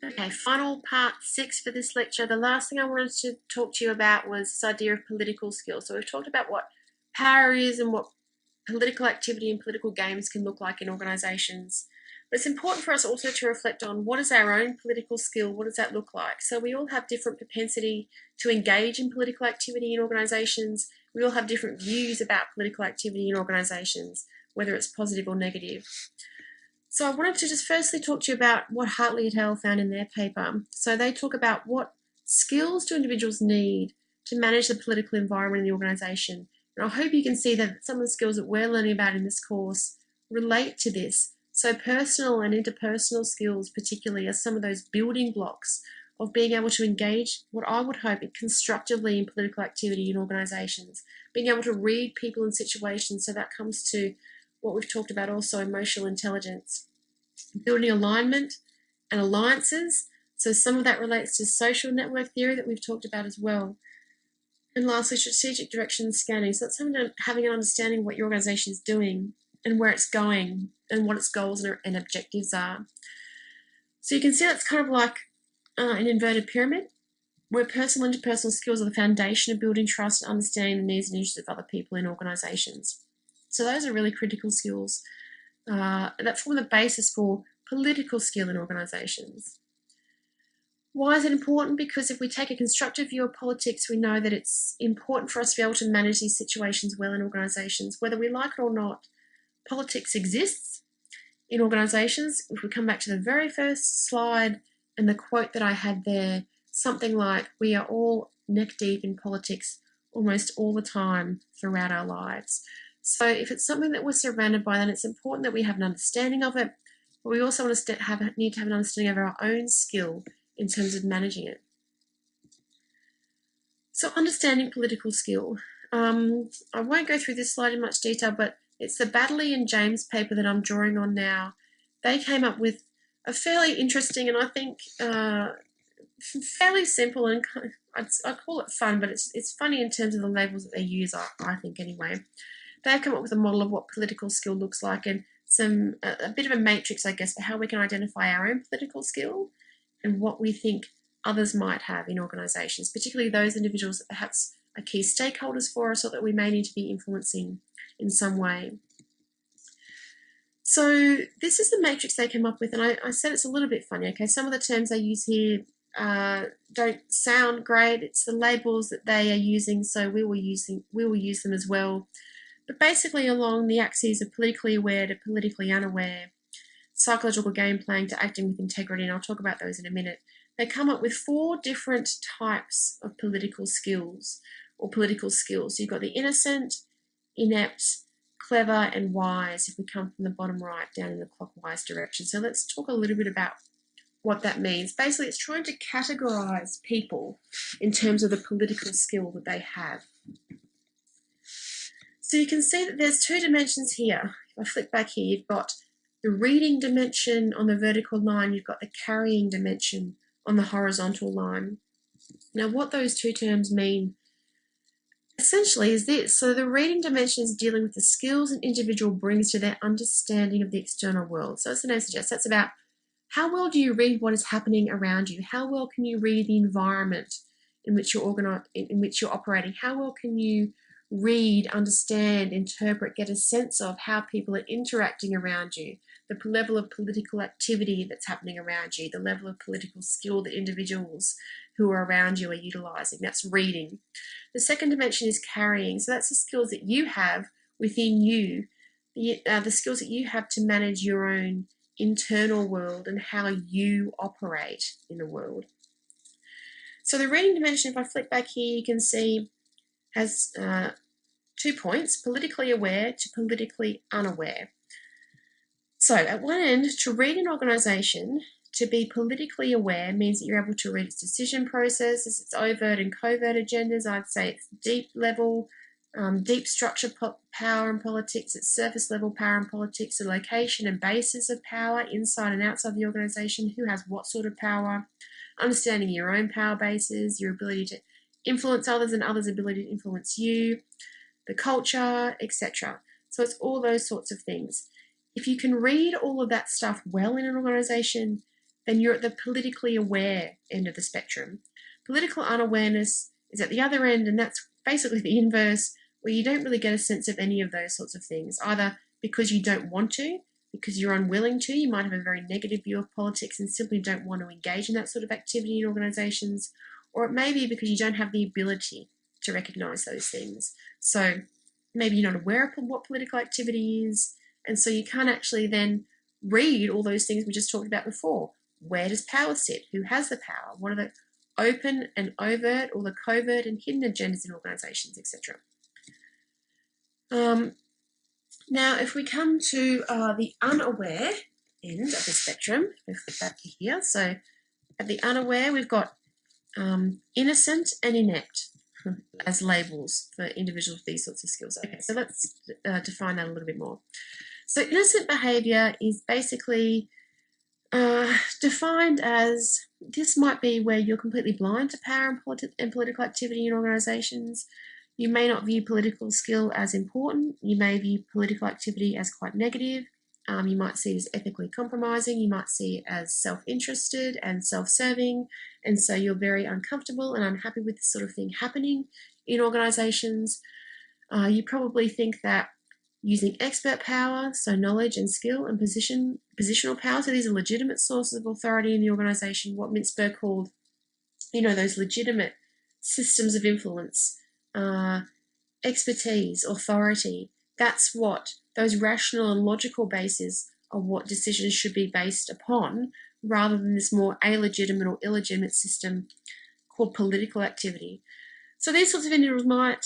Okay, final part 6 for this lecture. The last thing I wanted to talk to you about was this idea of political skills. So we've talked about what power is and what political activity and political games can look like in organisations. But it's important for us also to reflect on what is our own political skill, what does that look like? So we all have different propensity to engage in political activity in organisations. We all have different views about political activity in organisations, whether it's positive or negative. So I wanted to just firstly talk to you about what Hartley et al. Found in their paper. So they talk about what skills do individuals need to manage the political environment in the organisation. And I hope you can see that some of the skills that we're learning about in this course relate to this. So personal and interpersonal skills particularly are some of those building blocks of being able to engage what I would hope constructively in political activity in organisations, being able to read people and situations. So that comes to what we've talked about also, emotional intelligence, building alignment and alliances. So some of that relates to social network theory that we've talked about as well. And lastly, strategic direction scanning. So that's having an understanding of what your organisation is doing and where it's going and what its goals and objectives are. So you can see that's kind of like an inverted pyramid, where personal and interpersonal skills are the foundation of building trust and understanding the needs and interests of other people in organisations. So those are really critical skills that form the basis for political skill in organisations. Why is it important? Because if we take a constructive view of politics, we know that it's important for us to be able to manage these situations well in organisations. Whether we like it or not, politics exists in organisations. If we come back to the very first slide and the quote that I had there, something like, we are all neck deep in politics almost all the time throughout our lives. So if it's something that we're surrounded by, then it's important that we have an understanding of it, but we also need to have an understanding of our own skill in terms of managing it. So understanding political skill. I won't go through this slide in much detail, but it's the Baddeley and James paper that I'm drawing on now. They came up with a fairly interesting and I think fairly simple, and I call it fun, but it's funny in terms of the labels that they use, I think anyway. They've come up with a model of what political skill looks like and a bit of a matrix, I guess, for how we can identify our own political skill and what we think others might have in organisations, particularly those individuals that perhaps are key stakeholders for us or that we may need to be influencing in some way. So this is the matrix they came up with, and I said it's a little bit funny. Okay, some of the terms they use here don't sound great. It's the labels that they are using, so we will use them as well. But basically along the axes of politically aware to politically unaware, psychological game playing to acting with integrity, and I'll talk about those in a minute, they come up with 4 different types of political skills or political skills. So you've got the innocent, inept, clever, and wise if we come from the bottom right down in the clockwise direction. So let's talk a little bit about what that means. Basically, it's trying to categorise people in terms of the political skill that they have. So you can see that there's 2 dimensions here. If I flick back here, you've got the reading dimension on the vertical line, you've got the carrying dimension on the horizontal line. Now, what those 2 terms mean essentially is this. So the reading dimension is dealing with the skills an individual brings to their understanding of the external world. So as the name suggests, that's about how well do you read what is happening around you? How well can you read the environment in which you're operating? How well can you read, understand, interpret, get a sense of how people are interacting around you, the level of political activity that's happening around you, the level of political skill that individuals who are around you are utilising. That's reading. The second dimension is carrying. So that's the skills that you have within you, the skills that you have to manage your own internal world and how you operate in the world. So the reading dimension, if I flick back here, you can see has 2 points, politically aware to politically unaware. So at one end, to read an organisation, to be politically aware means that you're able to read its decision processes, its overt and covert agendas. I'd say it's deep level, deep structure power and politics, its surface level power and politics, the location and basis of power inside and outside the organisation, who has what sort of power, understanding your own power bases, your ability to influence others and others' ability to influence you, the culture, etc. So it's all those sorts of things. If you can read all of that stuff well in an organisation, then you're at the politically aware end of the spectrum. Political unawareness is at the other end, and that's basically the inverse, where you don't really get a sense of any of those sorts of things, either because you don't want to, because you're unwilling to. You might have a very negative view of politics and simply don't want to engage in that sort of activity in organisations, or it may be because you don't have the ability to recognise those things. So maybe you're not aware of what political activity is, and so you can't actually then read all those things we just talked about before. Where does power sit? Who has the power? What are the open and overt, or the covert and hidden agendas in organisations, etc. Now, if we come to the unaware end of the spectrum, we'll flip back to here. So at the unaware, we've got innocent and inept as labels for individuals with these sorts of skills. Okay, so let's define that a little bit more. So innocent behaviour is basically defined as, this might be where you're completely blind to power and political activity in organisations. You may not view political skill as important. You may view political activity as quite negative. You might see it as ethically compromising. You might see it as self-interested and self-serving. And so you're very uncomfortable and unhappy with this sort of thing happening in organisations. You probably think that using expert power, so knowledge and skill, and positional power, so these are legitimate sources of authority in the organisation, what Mintzberg called, those legitimate systems of influence, expertise, authority. That's what those rational and logical bases of what decisions should be based upon, rather than this more illegitimate or illegitimate system called political activity. So these sorts of individuals might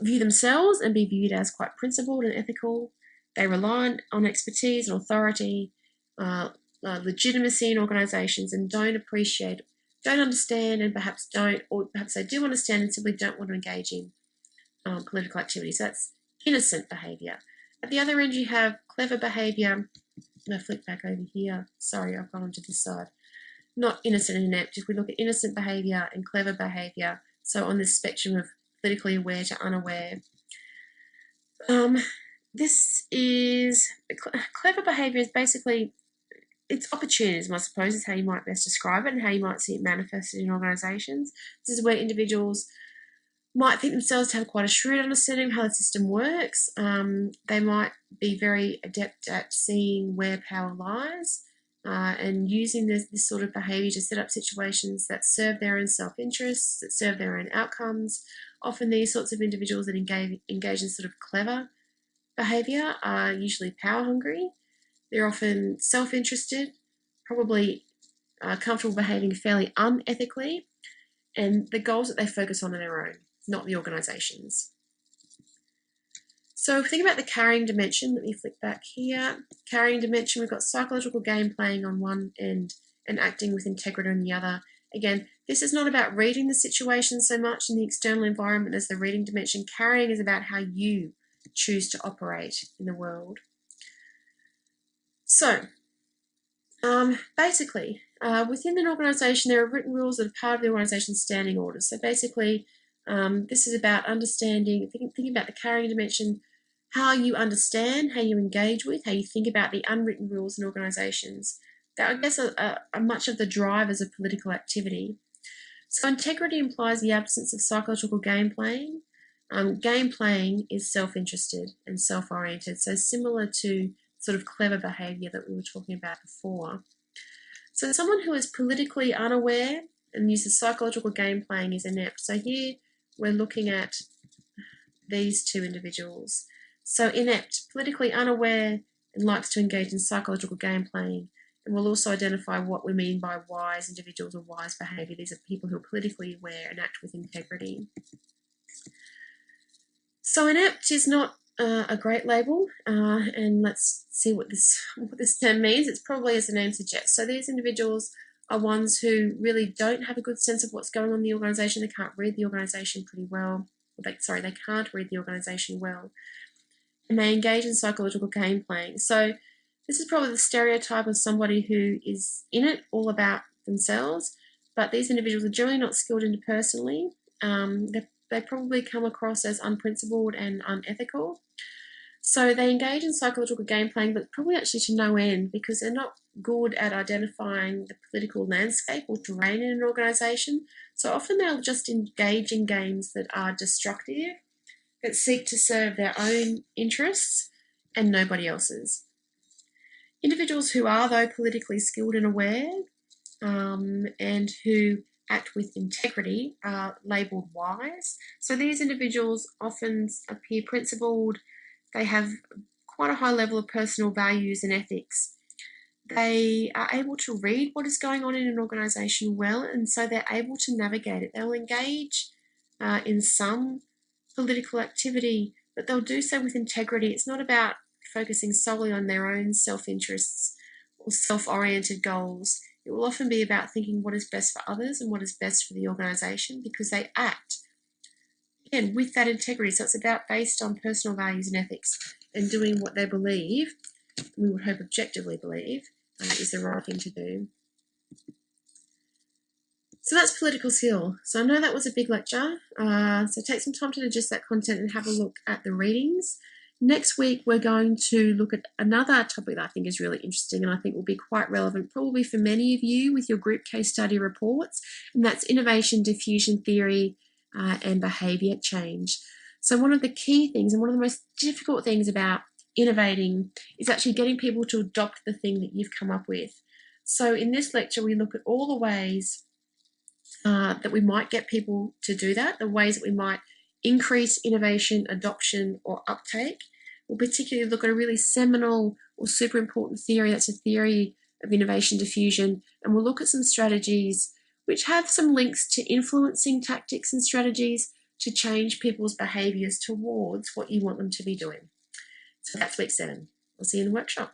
view themselves and be viewed as quite principled and ethical. They rely on expertise and authority, legitimacy in organisations, and don't understand, and perhaps they do understand and simply don't want to engage in political activity. So that's innocent behaviour. At the other end, you have clever behaviour. I'm going to flick back over here. Sorry, I've gone onto this side. Not innocent and inept. If we look at innocent behaviour and clever behaviour, so on this spectrum of politically aware to unaware, this is clever behaviour is basically, it's opportunism, I suppose, is how you might best describe it, and how you might see it manifested in organisations. This is where individuals might think themselves to have quite a shrewd understanding of how the system works. They might be very adept at seeing where power lies and using this sort of behaviour to set up situations that serve their own self-interests, that serve their own outcomes. Often these sorts of individuals that engage in sort of clever behaviour are usually power-hungry. They're often self-interested, probably comfortable behaving fairly unethically, and the goals that they focus on are their own, not the organisation's. So if we think about the carrying dimension, let me flick back here. Carrying dimension, we've got psychological game playing on one end and acting with integrity on the other. Again, this is not about reading the situation so much in the external environment as the reading dimension. Carrying is about how you choose to operate in the world. So, basically, within an organisation, there are written rules that are part of the organisation's standing orders. So basically, this is about understanding, thinking about the carrying dimension, how you understand, how you engage with, how you think about the unwritten rules in organisations. That, I guess, are much of the drivers of political activity. So integrity implies the absence of psychological game playing. Game playing is self-interested and self-oriented, so similar to sort of clever behaviour that we were talking about before. So someone who is politically unaware and uses psychological game playing is inept. So here we're looking at these two individuals. So inept, politically unaware, and likes to engage in psychological game playing. And we'll also identify what we mean by wise individuals or wise behaviour. These are people who are politically aware and act with integrity. So inept is not a great label, and let's see what this term means. It's probably as the name suggests. So these individuals are ones who really don't have a good sense of what's going on in the organisation. They can't read the organisation pretty well. They can't read the organisation well. And they engage in psychological game playing. So this is probably the stereotype of somebody who is in it all about themselves, but these individuals are generally not skilled interpersonally. They probably come across as unprincipled and unethical. So they engage in psychological game playing, but probably actually to no end, because they're not good at identifying the political landscape or terrain in an organisation. So often they'll just engage in games that are destructive, that seek to serve their own interests and nobody else's. Individuals who are, though, politically skilled and aware, and who act with integrity are labelled wise. So these individuals often appear principled. They have quite a high level of personal values and ethics. They are able to read what is going on in an organisation well, and so they're able to navigate it. They'll engage in some political activity, but they'll do so with integrity. It's not about focusing solely on their own self-interests or self-oriented goals. It will often be about thinking what is best for others and what is best for the organisation, because they act, again, with that integrity. So it's about based on personal values and ethics and doing what they believe, we would hope objectively believe, is the right thing to do. So that's political skill. So I know that was a big lecture. So take some time to digest that content and have a look at the readings. Next week, we're going to look at another topic that I think is really interesting and I think will be quite relevant probably for many of you with your group case study reports, and that's innovation, diffusion theory, and behaviour change. So one of the key things and one of the most difficult things about innovating is actually getting people to adopt the thing that you've come up with. So in this lecture, we look at all the ways that we might get people to do that, the ways that we might increase innovation, adoption, or uptake. We'll particularly look at a really seminal or super important theory, that's a theory of innovation diffusion, and we'll look at some strategies which have some links to influencing tactics and strategies to change people's behaviours towards what you want them to be doing. So that's week 7. I'll see you in the workshop.